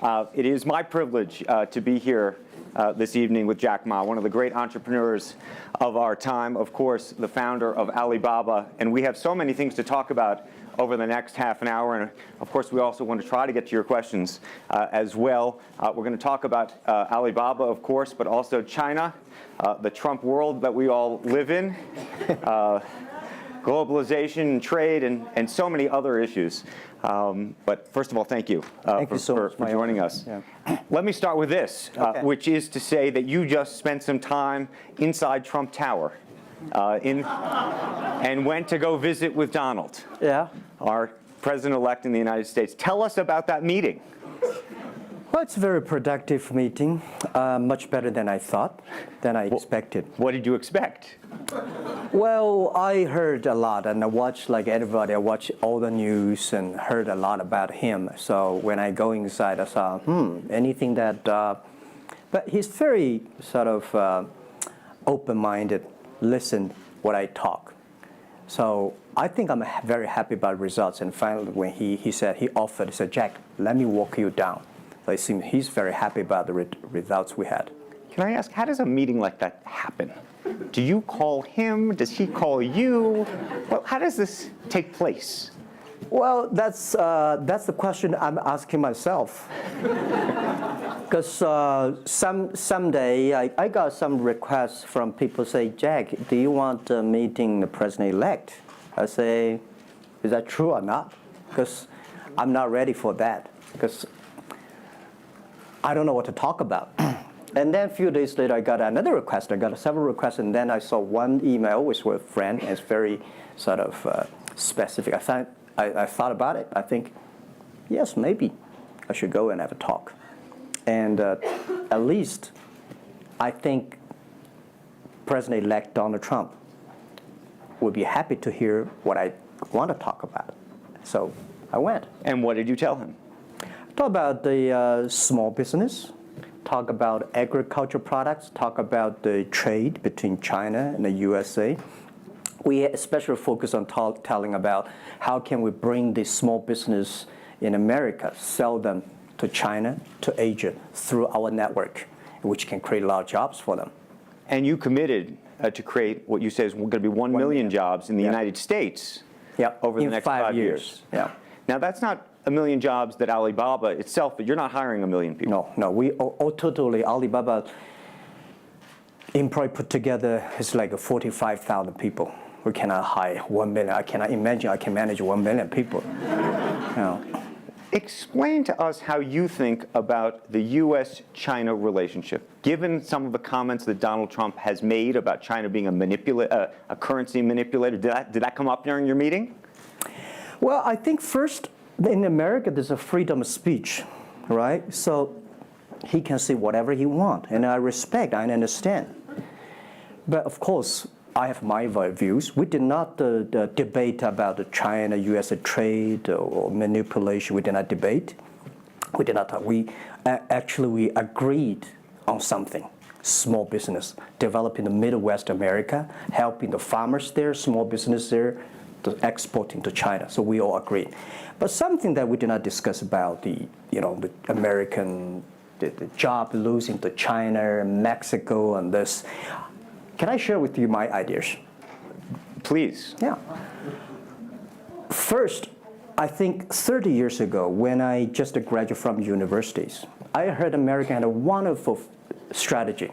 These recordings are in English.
It is my privilege to be here this evening with Jack Ma, one of the great entrepreneurs of our time, of course, the founder of Alibaba. And we have so many things to talk about over the next half an hour. And of course, we also want to try to get to your questions as well. We're going to talk about Alibaba, of course, but also China, the Trump world that we all live in, globalization, trade, and so many other issues. But first of all, thank you, for joining us. Yeah. Let me start with this, which is to say that you just spent some time inside Trump Tower and went to go visit with Donald, our president-elect in the United States. Tell us about that meeting. Well, it's a very productive meeting, much better than I thought, than I expected. What did you expect? Well, I heard a lot, and I watched, like everybody, I watched all the news and heard a lot about him. So when I go inside, I saw, anything that, but he's very sort of open-minded, listen what I talk. So I think I'm very happy about results. And finally, when he said, he said, Jack, let me walk you down. So it seems he's very happy about the results we had. Can I ask, how does a meeting like that happen? Do you call him? Does he call you? Well, how does this take place? Well, that's the question I'm asking myself. Because someday I got some requests from people say, Jack, do you want a meeting the president-elect? I say, is that true or not? Because I'm not ready for that. Because I don't know what to talk about. And then a few days later, I got another request. I got several requests, and then I saw one email with a friend, and it's very sort of specific. I thought about it. I think, yes, maybe I should go and have a talk. And at least I think President-elect Donald Trump would be happy to hear what I want to talk about. So I went. And what did you tell him? Talk about the small business, talk about agricultural products, talk about the trade between China and the USA. We especially focus on telling about how can we bring the small business in America, sell them to China, to Asia, through our network, which can create a lot of jobs for them. And you committed to create what you say is going to be 1 million jobs in the United States over the next 5 years. Yeah. Now, that's not a million jobs that Alibaba itself, but you're not hiring 1 million people. No, we totally, Alibaba employee put together is like 45,000 people. We cannot hire 1 million. I cannot imagine I can manage 1 million people. Explain to us how you think about the U.S.-China relationship, given some of the comments that Donald Trump has made about China being a currency manipulator. Did that come up during your meeting? Well, I think first, in America, there's a freedom of speech, right? So he can say whatever he wants, and I respect, I understand. But of course, I have my views. We did not debate about the China-U.S. trade or manipulation. We did not debate. We did not talk. We agreed on something. Small business, developing the Midwest America, helping the farmers there, small business there, exporting to China. So we all agreed. But something that we did not discuss about the American the job losing to China, Mexico, and this. Can I share with you my ideas? Please. Yeah. First, I think 30 years ago, when I just graduated from universities, I heard America had a wonderful strategy.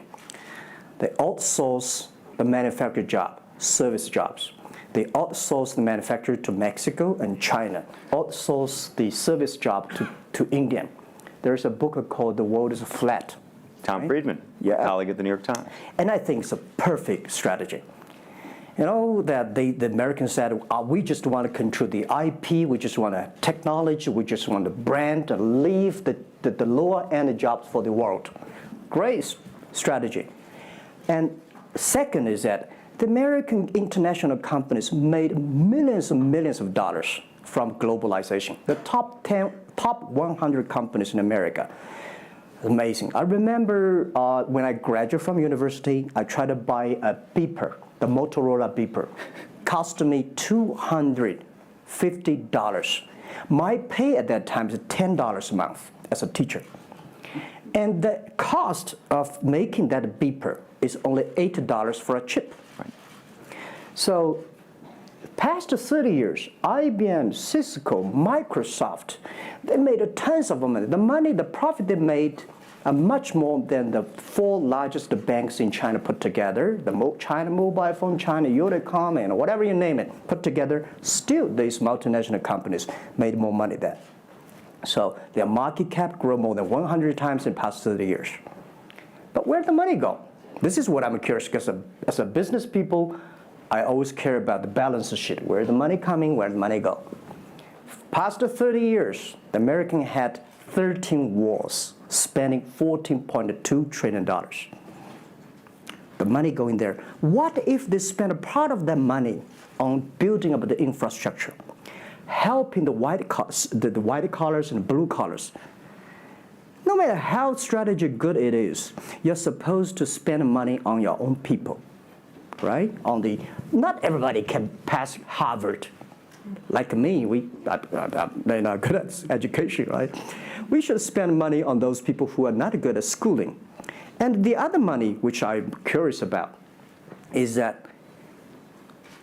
They outsource the manufacturing job, service jobs. They outsource the manufacturer to Mexico and China, outsource the service job to India. There's a book called The World is Flat. Tom Friedman, colleague at the New York Times. And I think it's a perfect strategy. You know, that the Americans said, we just want to control the IP, we just want technology, we just want the brand, and leave the lower-end jobs for the world. Great strategy. And second is that the American international companies made millions and millions of dollars from globalization. The top 100 companies in America. Amazing. I remember when I graduated from university, I tried to buy a beeper, the Motorola beeper. Cost me $250. My pay at that time is $10 a month as a teacher. And the cost of making that beeper is only $8 for a chip. Right. So past 30 years, IBM, Cisco, Microsoft, they made tons of money. The profit they made are much more than the 4 largest banks in China put together, the China Mobile Phone, China Unicom, and whatever you name it, put together. Still, these multinational companies made more money than. So their market cap grew more than 100 times in the past 30 years. But where'd the money go? This is what I'm curious, because as a business people, I always care about the balance sheet. Where's the money coming? Where'd the money go? Past 30 years, the American had 13 wars, spending $14.2 trillion. The money going there. What if they spend a part of that money on building up the infrastructure, helping the white collars and the blue collars? No matter how strategy good it is, you're supposed to spend money on your own people, right? Not everybody can pass Harvard. Like me, they're not good at education, right? We should spend money on those people who are not good at schooling. And the other money, which I'm curious about, is that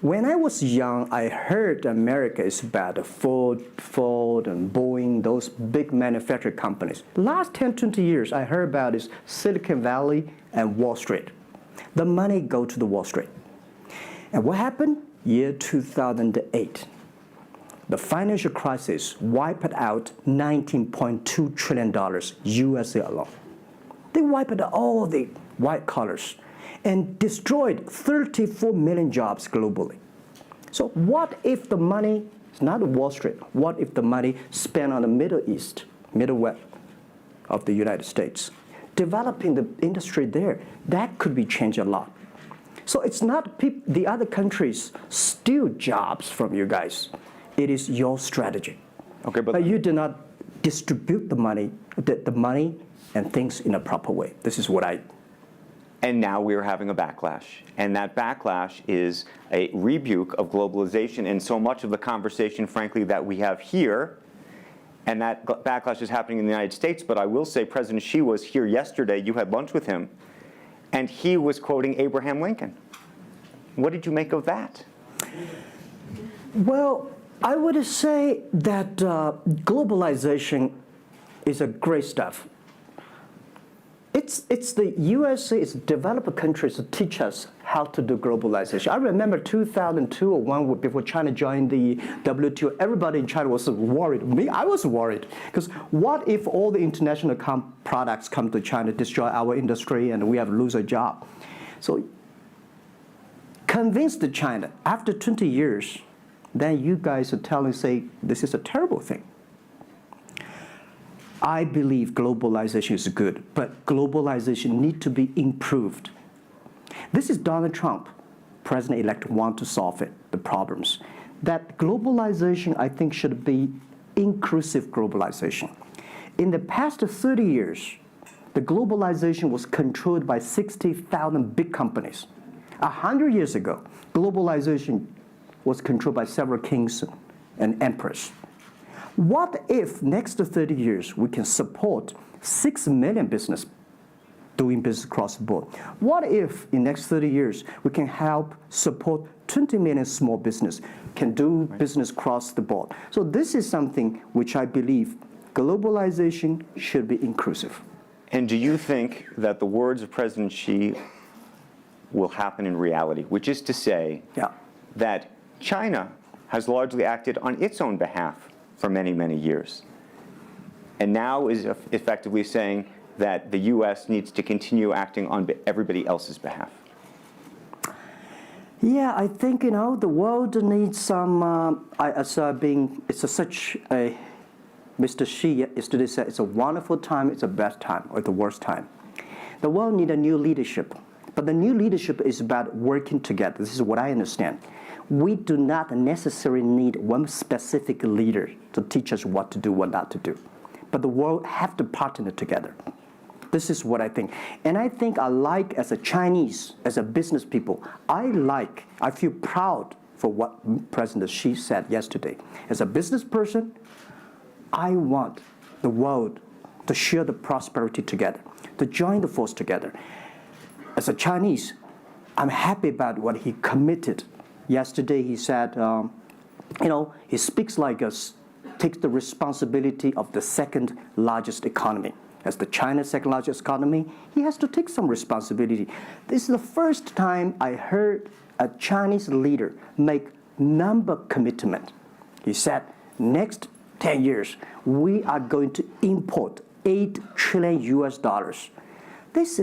when I was young, I heard America is bad. Ford and Boeing, those big manufacturing companies. Last 10, 20 years, I heard about is Silicon Valley and Wall Street. The money go to the Wall Street. And what happened? Year 2008. The financial crisis wiped out $19.2 trillion USA alone. They wiped out all the white collars and destroyed 34 million jobs globally. So what if the money is not Wall Street? What if the money spent on the Middle East, Middle West of the United States, developing the industry there? That could be changed a lot. So it's not the other countries steal jobs from you guys. It is your strategy. Okay, but you do not distribute the money and things in a proper way. This is what I. And now we're having a backlash. And that backlash is a rebuke of globalization. And so much of the conversation, frankly, that we have here, and that backlash is happening in the United States. But I will say President Xi was here yesterday. You had lunch with him. And he was quoting Abraham Lincoln. What did you make of that? Well, I would say that globalization is a great stuff. It's the USA, it's developed countries to teach us how to do globalization. I remember 2002 or 1 before China joined the WTO, everybody in China was worried. Me, I was worried. Because what if all the international products come to China, destroy our industry, and we have to lose a job? So convinced China, after 20 years, then you guys are say, this is a terrible thing. I believe globalization is good, but globalization needs to be improved. This is Donald Trump, President-elect, want to solve it, the problems. That globalization, I think, should be inclusive globalization. In the past 30 years, the globalization was controlled by 60,000 big companies. 100 years ago, globalization was controlled by several kings and emperors. What if next 30 years we can support 6 million business doing business across the board? What if in next 30 years we can help support 20 million small business can do business across the board? So this is something which I believe globalization should be inclusive. And do you think that the words of President Xi will happen in reality, which is to say that China has largely acted on its own behalf for many, many years, and now is effectively saying that the U.S. needs to continue acting on everybody else's behalf? Yeah, I think, the world needs some, such a, Mr. Xi yesterday said, it's a wonderful time, it's a bad time, or the worst time. The world needs a new leadership, but the new leadership is about working together. This is what I understand. We do not necessarily need one specific leader to teach us what to do, what not to do. But the world have to partner together. This is what I think. And I think as a Chinese, as a business people, I feel proud for what President Xi said yesterday. As a business person, I want the world to share the prosperity together, to join the force together. As a Chinese, I'm happy about what he committed. Yesterday he said, he speaks like us, takes the responsibility of the second largest economy. As the China's second largest economy, he has to take some responsibility. This is the first time I heard a Chinese leader make number commitment. He said, next 10 years, we are going to import $8 trillion US. This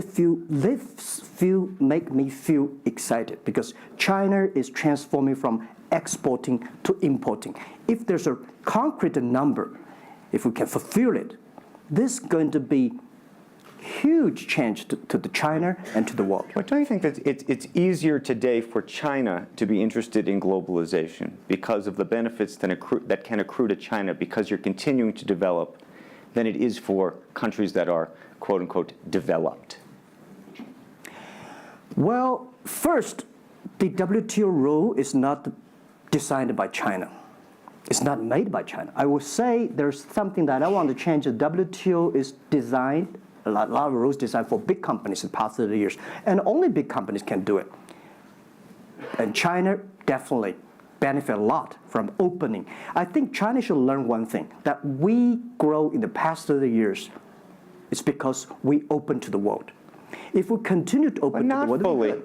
make me feel excited because China is transforming from exporting to importing. If there's a concrete number, if we can fulfill it, this is going to be huge change to the China and to the world. But don't you think that it's easier today for China to be interested in globalization because of the benefits that can accrue to China because you're continuing to develop than it is for countries that are, quote unquote, developed? Well, first, the WTO rule is not designed by China. It's not made by China. I would say there's something that I want to change. The WTO is designed, a lot of rules designed for big companies in the past 30 years, and only big companies can do it. And China definitely benefit a lot from opening. I think China should learn one thing, that we grow in the past 30 years. It's because we open to the world. If we continue to open to the world,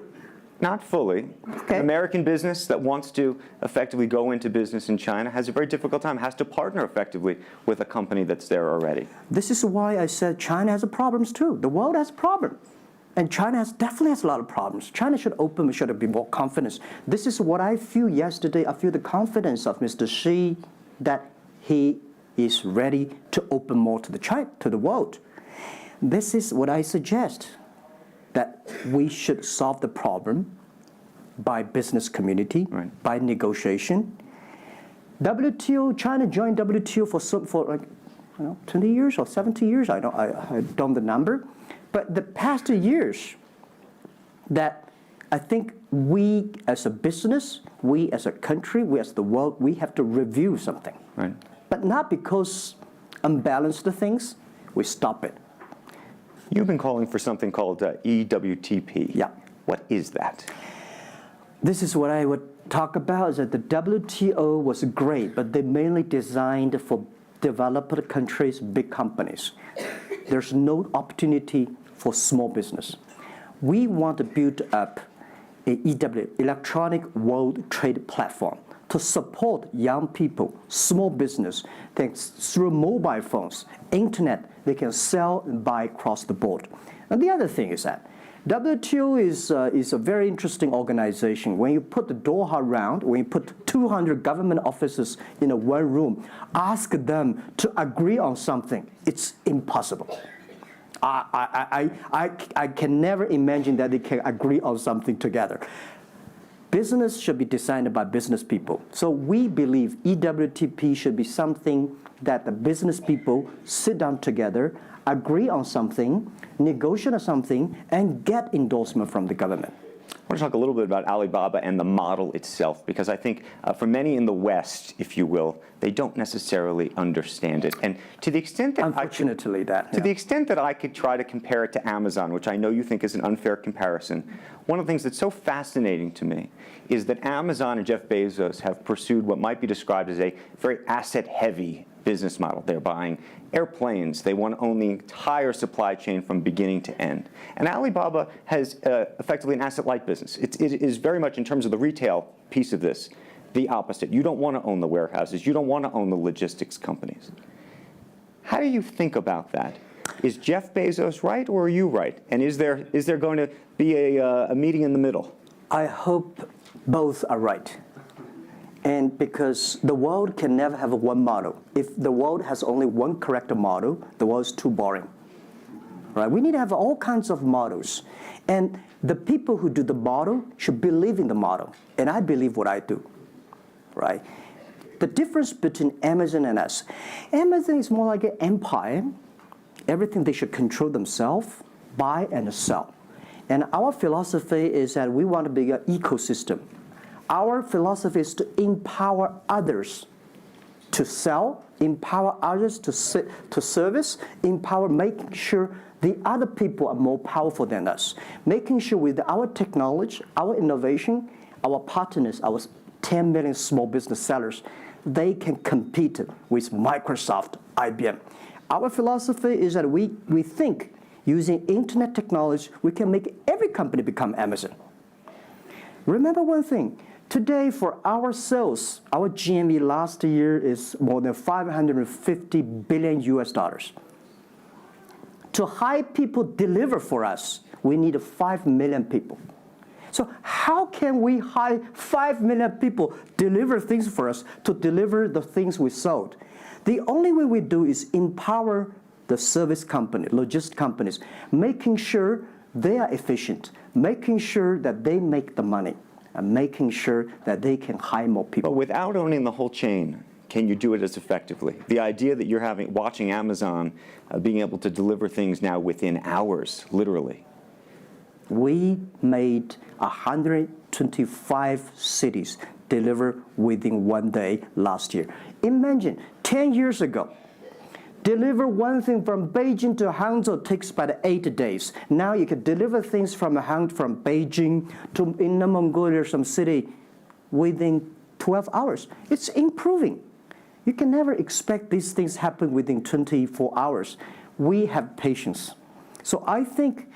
not fully. Okay. An American business that wants to effectively go into business in China has a very difficult time, has to partner effectively with a company that's there already. This is why I said China has problems too. The world has problems. And China definitely has a lot of problems. China should open, we should be more confidence. This is what I feel yesterday. I feel the confidence of Mr. Xi that he is ready to open more to the world. This is what I suggest, that we should solve the problem by business community, right, by negotiation. WTO, China joined WTO for 20 years or 70 years, I don't know the number. But the past 2 years, that I think we as a business, we as a country, we as the world, we have to review something. Right. But not because unbalanced things, we stop it. You've been calling for something called EWTP. Yeah. What is that? This is what I would talk about, is that the WTO was great, but they mainly designed for developed countries, big companies. There's no opportunity for small business. We want to build up an electronic world trade platform to support young people, small business, thanks through mobile phones, internet, they can sell and buy across the board. And the other thing is that WTO is a very interesting organization. When you put the Doha around, when you put 200 government officers in one room, ask them to agree on something, it's impossible. I can never imagine that they can agree on something together. Business should be designed by business people. So we believe EWTP should be something that the business people sit down together, agree on something, negotiate on something, and get endorsement from the government. I want to talk a little bit about Alibaba and the model itself, because I think for many in the West, if you will, they don't necessarily understand it. And to the extent that the extent that I could try to compare it to Amazon, which I know you think is an unfair comparison, one of the things that's so fascinating to me is that Amazon and Jeff Bezos have pursued what might be described as a very asset-heavy business model. They're buying airplanes. They want to own the entire supply chain from beginning to end. And Alibaba has effectively an asset-light business. It is very much, in terms of the retail piece of this, the opposite. You don't want to own the warehouses. You don't want to own the logistics companies. How do you think about that? Is Jeff Bezos right, or are you right? And is there going to be a meeting in the middle? I hope both are right. And because the world can never have one model. If the world has only one correct model, the world is too boring. Right? We need to have all kinds of models. And the people who do the model should believe in the model. And I believe what I do. Right? The difference between Amazon and us. Amazon is more like an empire. Everything they should control themselves, buy and sell. And our philosophy is that we want to be an ecosystem. Our philosophy is to empower others to sell, empower others to service, empower making sure the other people are more powerful than us, making sure with our technology, our innovation, our partners, our 10 million small business sellers, they can compete with Microsoft, IBM. Our philosophy is that we think using internet technology, we can make every company become Amazon. Remember one thing, today for our sales, our GMV last year is more than 550 billion US dollars. To hire people deliver for us, we need 5 million people. So how can we hire 5 million people deliver things for us to deliver the things we sold? The only way we do is empower the service company, logistics companies, making sure they are efficient, making sure that they make the money, and making sure that they can hire more people. But without owning the whole chain, can you do it as effectively? The idea that you're watching Amazon being able to deliver things now within hours, literally. We made 125 cities deliver within 1 day last year. Imagine 10 years ago, deliver one thing from Beijing to Hangzhou takes about 8 days. Now you can deliver things from Beijing to Inner Mongolia, some city, within 12 hours. It's improving. You can never expect these things happen within 24 hours. We have patience. So I think,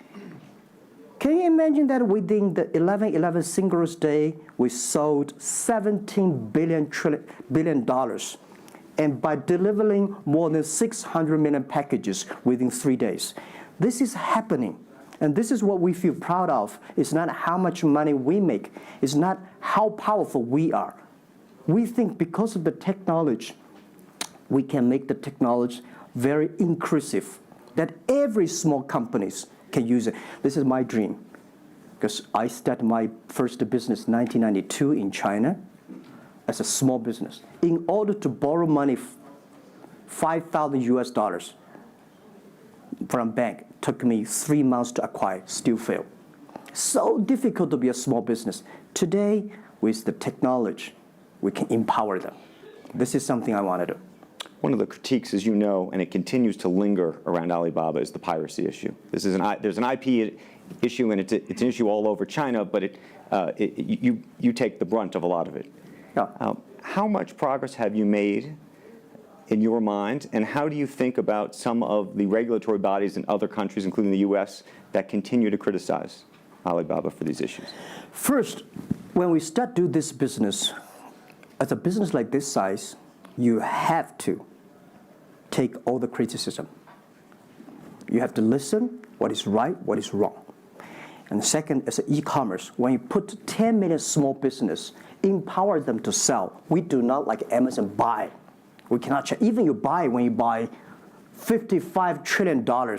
can you imagine that within the 11/11 Singles Day, we sold $17 billion, and by delivering more than 600 million packages within 3 days. This is happening, and this is what we feel proud of. It's not how much money we make. It's not how powerful we are. We think because of the technology, we can make the technology very inclusive, that every small companies can use it. This is my dream, because I started my first business in 1992 in China as a small business. In order to borrow money, 5,000 US dollars from a bank, took me 3 months to acquire, still failed. So difficult to be a small business. Today, with the technology, we can empower them. This is something I want to do. One of the critiques, as you know, and it continues to linger around Alibaba, is the piracy issue. There's an IP issue, and it's an issue all over China, but you take the brunt of a lot of it. Yeah. How much progress have you made in your mind, and how do you think about some of the regulatory bodies in other countries, including the US, that continue to criticize Alibaba for these issues? First, when we start do this business, as a business like this size, you have to take all the criticism. You have to listen what is right, what is wrong. And second, as an e-commerce, when you put 10 million small business, empower them to sell. We do not like Amazon buy. We cannot check. Even when you buy $55 trillion or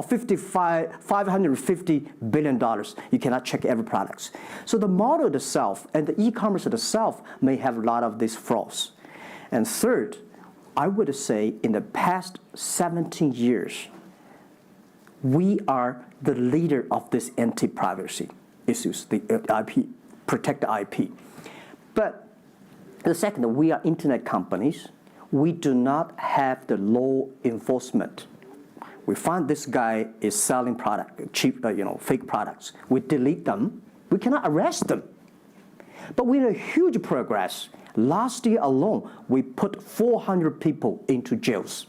$550 billion, you cannot check every product. So the model itself and the e-commerce itself may have a lot of these flaws. And third, I would say in the past 17 years, we are the leader of this anti-privacy issues, the IP, protect the IP. But the second, we are internet companies. We do not have the law enforcement. We find this guy is selling cheap, fake products. We delete them. We cannot arrest them. But we had huge progress. Last year alone, we put 400 people into jails.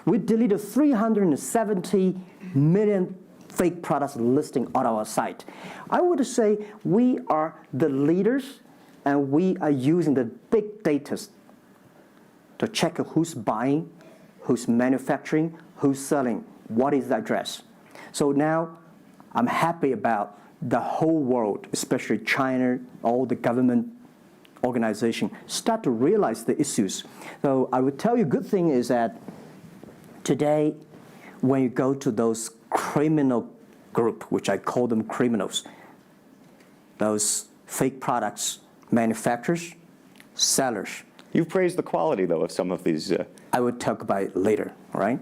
We deleted 370 million fake products listing on our site. I would say we are the leaders, and we are using the big data to check who's buying, who's manufacturing, who's selling, what is the address. So now I'm happy about the whole world, especially China, all the government organization, start to realize the issues. So I would tell you, good thing is that today, when you go to those criminal group, which I call them criminals, those fake products, manufacturers, sellers. You've praised the quality, though, of some of these. I would talk about it later, right?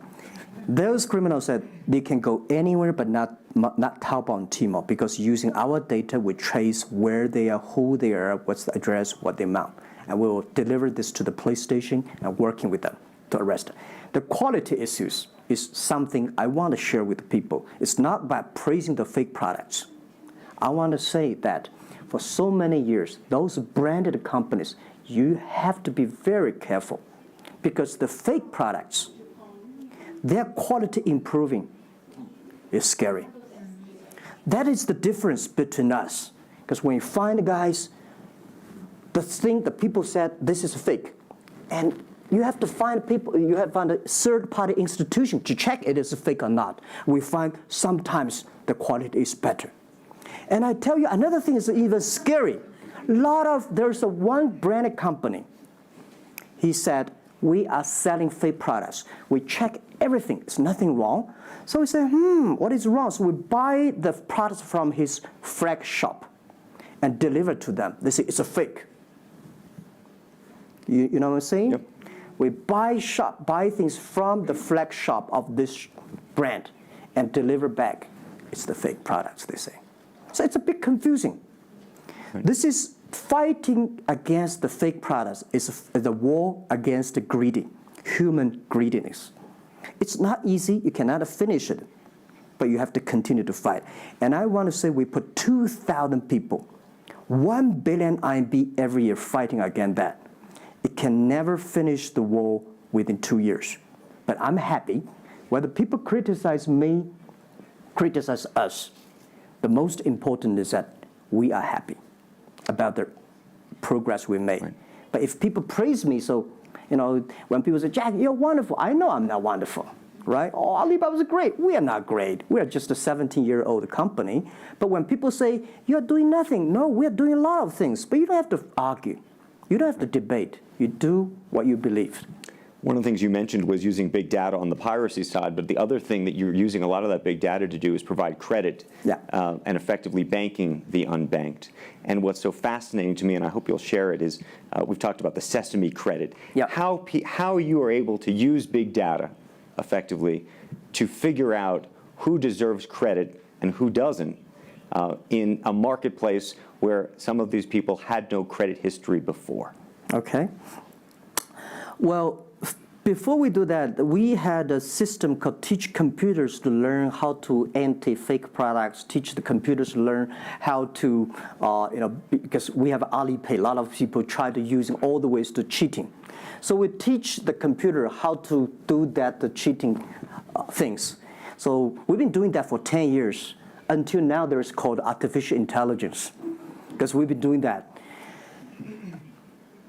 Those criminals said they can go anywhere but not Taobao and Tmall, because using our data, we trace where they are, who they are, what's the address, what the amount. and we will deliver this to the police station and working with them to arrest them. The quality issues is something I want to share with people. It's not about praising the fake products. I want to say that for so many years, those branded companies, you have to be very careful because the fake products, their quality improving is scary. That is the difference between us. Because when you find guys, the people said this is fake, and you have to find people, you have to find a third-party institution to check it is fake or not. We find sometimes the quality is better. And I tell you, another thing is even scary. There's one branded company. He said, we are selling fake products. We check everything. There's nothing wrong. So we say, what is wrong? So we buy the products from his flag shop and deliver to them. They say, it's a fake. You know what I'm saying? Yep. We buy things from the flag shop of this brand and deliver back. It's the fake products, they say. So it's a bit confusing. Right. This is fighting against the fake products. It's the war against the human greediness. It's not easy. You cannot finish it, but you have to continue to fight. And I want to say we put 2,000 people, 1 billion RMB every year fighting against that. It can never finish the war within 2 years. But I'm happy. Whether people criticize me, criticize us, the most important is that we are happy about the progress we made. Right. But if people praise me, so, when people say, Jack, you're wonderful, I know I'm not wonderful, right? Oh, Alibaba's great. We are not great. We are just a 17-year-old company. But when people say, you're doing nothing, no, we are doing a lot of things. But you don't have to argue. You don't have to debate. You do what you believe. One of the things you mentioned was using big data on the piracy side, but the other thing that you're using a lot of that big data to do is provide credit and effectively banking the unbanked. And what's so fascinating to me, and I hope you'll share it, is we've talked about the Sesame credit. Yep. How you are able to use big data effectively to figure out who deserves credit and who doesn't in a marketplace where some of these people had no credit history before. Okay. Well, before we do that, we had a system called Teach Computers to learn how to anti-fake products, teach the computers to learn how to, because we have Alipay, a lot of people try to use all the ways to cheating. So we teach the computer how to do that, the cheating things. So we've been doing that for 10 years. Until now, there is called artificial intelligence, because we've been doing that.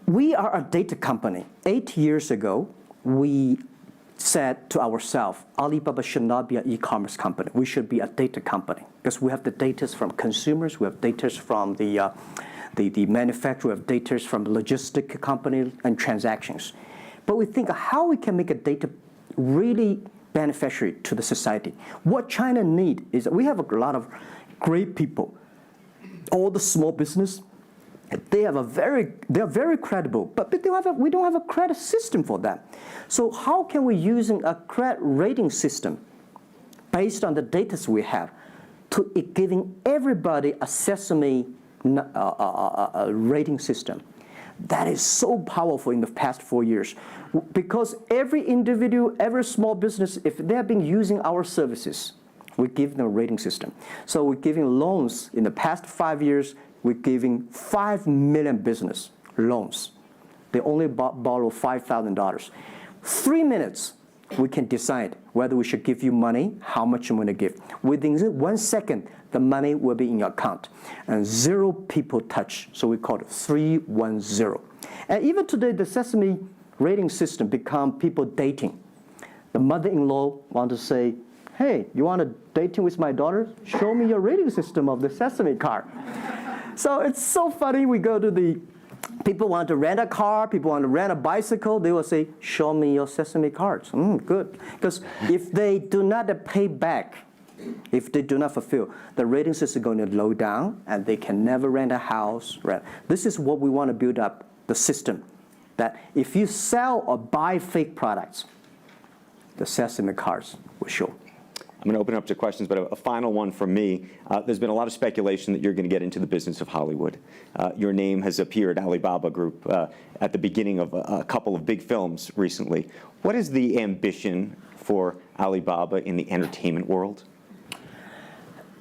We are a data company. 8 years ago, we said to ourselves, Alibaba should not be an e-commerce company. We should be a data company because we have the data from consumers, we have data from the manufacturer, we have data from logistic companies and transactions. But we think how we can make a data really beneficiary to the society. What China needs is we have a lot of great people. All the small business, they are very credible, but we don't have a credit system for them. So how can we using a credit rating system based on the data we have to giving everybody a Sesame rating system? That is so powerful in the past 4 years because every individual, every small business, if they have been using our services, we give them a rating system. So we're giving loans in the past 5 years. We're giving 5 million business loans. They only borrow $5,000. 3 minutes, we can decide whether we should give you money, how much you want to give. Within 1 second, the money will be in your account. And 0 people touch, so we call it 310. And even today, the Sesame rating system become people dating. The mother-in-law want to say, hey, you want to dating with my daughter? Show me your rating system of the Sesame card. So it's so funny. We go to people want to rent a car, people want to rent a bicycle. They will say, show me your Sesame cards. Good. Because if they do not pay back, if they do not fulfill, the rating system is going to low down and they can never rent a house. This is what we want to build up, the system. That if you sell or buy fake products, the Sesame cards will show. I'm going to open it up to questions, but a final one from me. There's been a lot of speculation that you're going to get into the business of Hollywood. Your name has appeared, Alibaba Group, at the beginning of a couple of big films recently. What is the ambition for Alibaba in the entertainment world?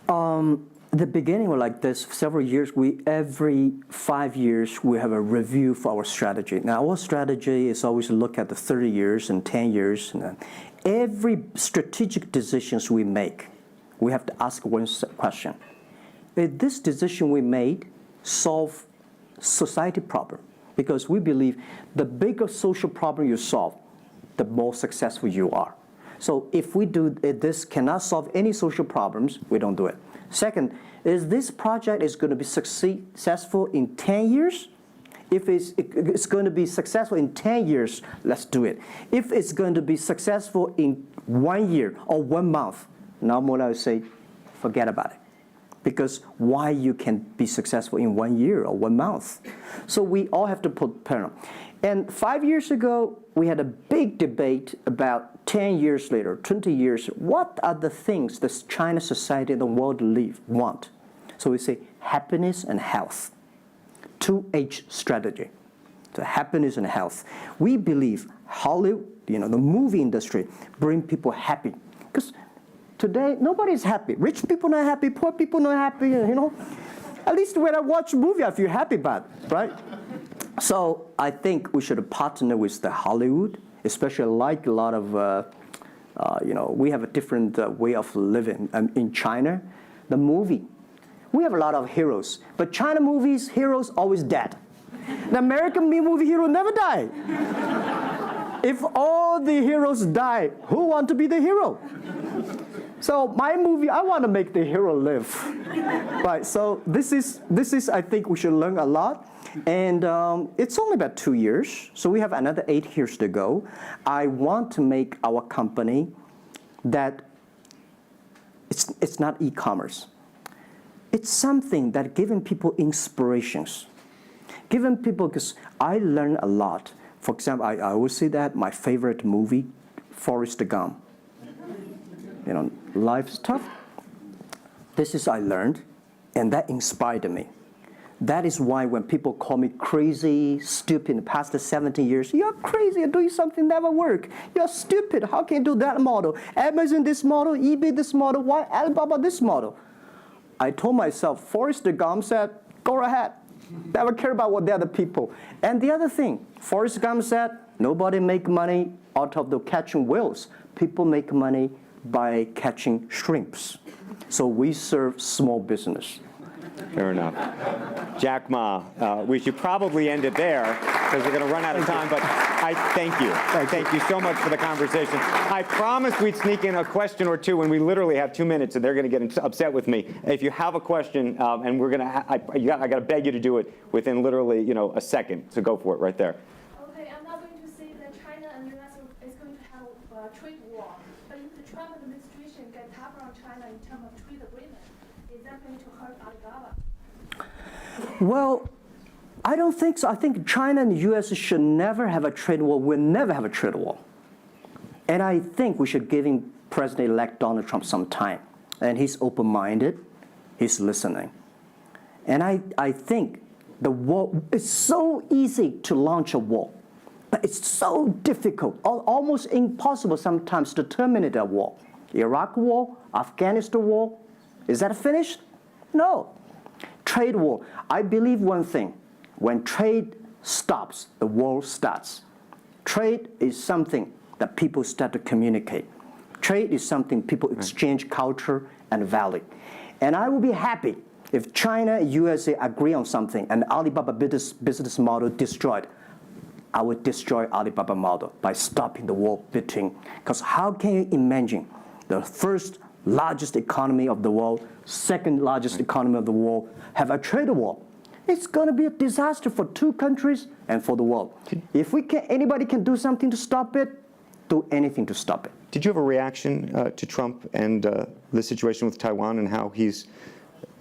The beginning was like this. Several years, every 5 years, we have a review for our strategy. Now, our strategy is always to look at the 30 years and 10 years. And every strategic decisions we make, we have to ask one question. Did this decision we made solve society problem? Because we believe the bigger social problem you solve, the more successful you are. So if we do this cannot solve any social problems, we don't do it. Second, is this project is going to be successful in 10 years? If it's going to be successful in 10 years, let's do it. If it's going to be successful in 1 year or 1 month, normally I would say, forget about it. Because why you can be successful in 1 year or 1 month? So we all have to put pen on. And 5 years ago, we had a big debate about 10 years later, 20 years, what are the things that China society and the world want? So we say happiness and health. 2H strategy. So happiness and health. We believe Hollywood, the movie industry, bring people happy. Because today, nobody's happy. Rich people not happy, poor people not happy, At least when I watch a movie, I feel happy about it, right? So I think we should partner with the Hollywood, especially like a lot of, we have a different way of living. In China, the movie, we have a lot of heroes. But China movies, heroes always dead. The American movie hero never die. If all the heroes die, who want to be the hero? So my movie, I want to make the hero live. Right, so this is, I think we should learn a lot. And it's only about 2 years, so we have another 8 years to go. I want to make our company that it's not e-commerce. It's something that giving people inspirations. Giving people, because I learn a lot. For example, I always say that my favorite movie, Forrest Gump. Life's tough. This is I learned, and that inspired me. That is why when people call me crazy, stupid in the past 17 years, you're crazy, you're doing something never work. You're stupid, how can you do that model? Amazon this model, eBay this model, why Alibaba this model? I told myself, Forrest Gump said, go ahead. Never care about what the other people. And the other thing, Forrest Gump said, nobody make money out of the catching whales. People make money by catching shrimps. So we serve small business. Fair enough. Jack Ma, we should probably end it there because we're going to run out of time, but I thank you. Thank you so much for the conversation. I promised we'd sneak in a question or two, and we literally have 2 minutes, and they're going to get upset with me. If you have a question, and we're going to, I got to beg you to do it within literally, a second. So go for it right there. Okay, I'm not going to say that China and the US is going to have a trade war, but if the Trump administration gets tougher on China in terms of trade agreement, is that going to hurt Alibaba? Well, I don't think so. I think China and the US should never have a trade war. We'll never have a trade war. And I think we should give President-elect Donald Trump some time. And he's open-minded. He's listening. And I think the war, it's so easy to launch a war. But it's so difficult, almost impossible sometimes to terminate a war. Iraq war, Afghanistan war, is that finished? No. Trade war. I believe one thing. When trade stops, the war starts. Trade is something that people start to communicate. Trade is something people exchange culture and value. And I will be happy if China and USA agree on something and Alibaba business model destroyed. I would destroy Alibaba model by stopping the war between. Because how can you imagine the first largest economy of the world, second largest economy of the world, have a trade war? It's going to be a disaster for two countries and for the world. If anybody can do something to stop it, do anything to stop it. Did you have a reaction to Trump and the situation with Taiwan and how he's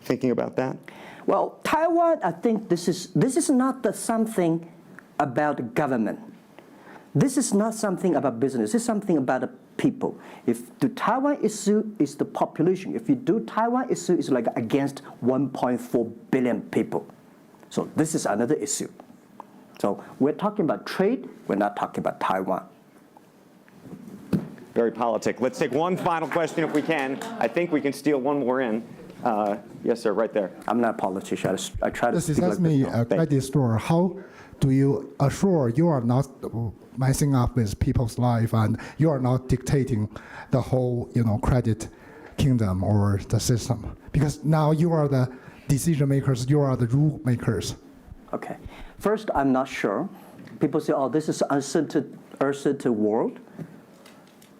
thinking about that? Well, Taiwan, I think this is not something about government. This is not something about business. It's something about people. If the Taiwan issue is the population, if you do Taiwan issue, it's like against 1.4 billion people. So this is another issue. So we're talking about trade, we're not talking about Taiwan. Very politic. Let's take one final question if we can. I think we can steal one more in. Yes, sir, right there. I'm not a politician. I try to This speak is like me, this. a credit store. How do you assure you are not messing up with people's life and you are not dictating the whole, credit kingdom or the system? Because now you are the decision makers, you are the rule makers. Okay. First, I'm not sure. People say, oh, this is uncertain world.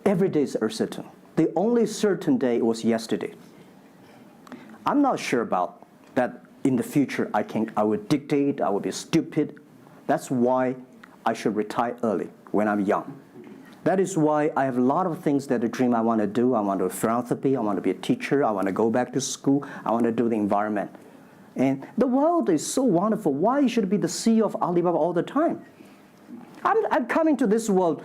Every day is uncertain. The only certain day was yesterday. I'm not sure about that in the future I will dictate, I will be stupid. That's why I should retire early when I'm young. That is why I have a lot of things that I dream I want to do. I want to do philanthropy, I want to be a teacher, I want to go back to school, I want to do the environment. And the world is so wonderful. Why should I be the CEO of Alibaba all the time? I'm coming to this world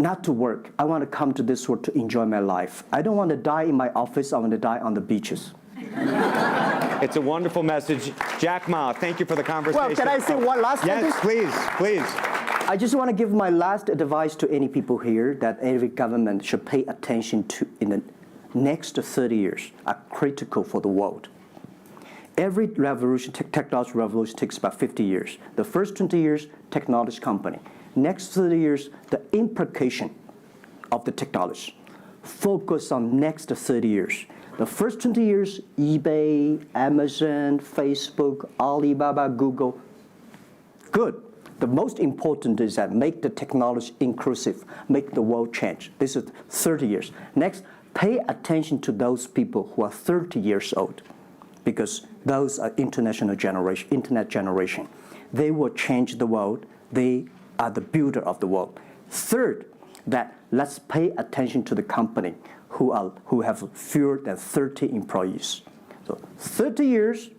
not to work. I want to come to this world to enjoy my life. I don't want to die in my office. I want to die on the beaches. It's a wonderful message. Jack Ma, thank you for the conversation. Well, can I say one last thing? Yes, please, please. I just want to give my last advice to any people here that every government should pay attention to in the next 30 years are critical for the world. Every revolution, technology revolution takes about 50 years. The first 20 years, technology company. Next 30 years, the implication of the technology. Focus on next 30 years. The first 20 years, eBay, Amazon, Facebook, Alibaba, Google, good. The most important is that make the technology inclusive, make the world change. This is 30 years. Next, pay attention to those people who are 30 years old, because those are internet generation. They will change the world. They are the builder of the world. Third, that let's pay attention to the company who have fewer than 30 employees. So 30 years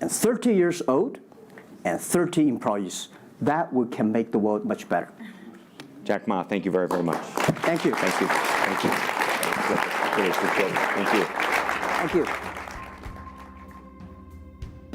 and 30 years old and 30 employees. That can make the world much better. Jack Ma, thank you very, very much. Thank you. Thank you. Thank you. Really appreciate it. Thank you. Thank you.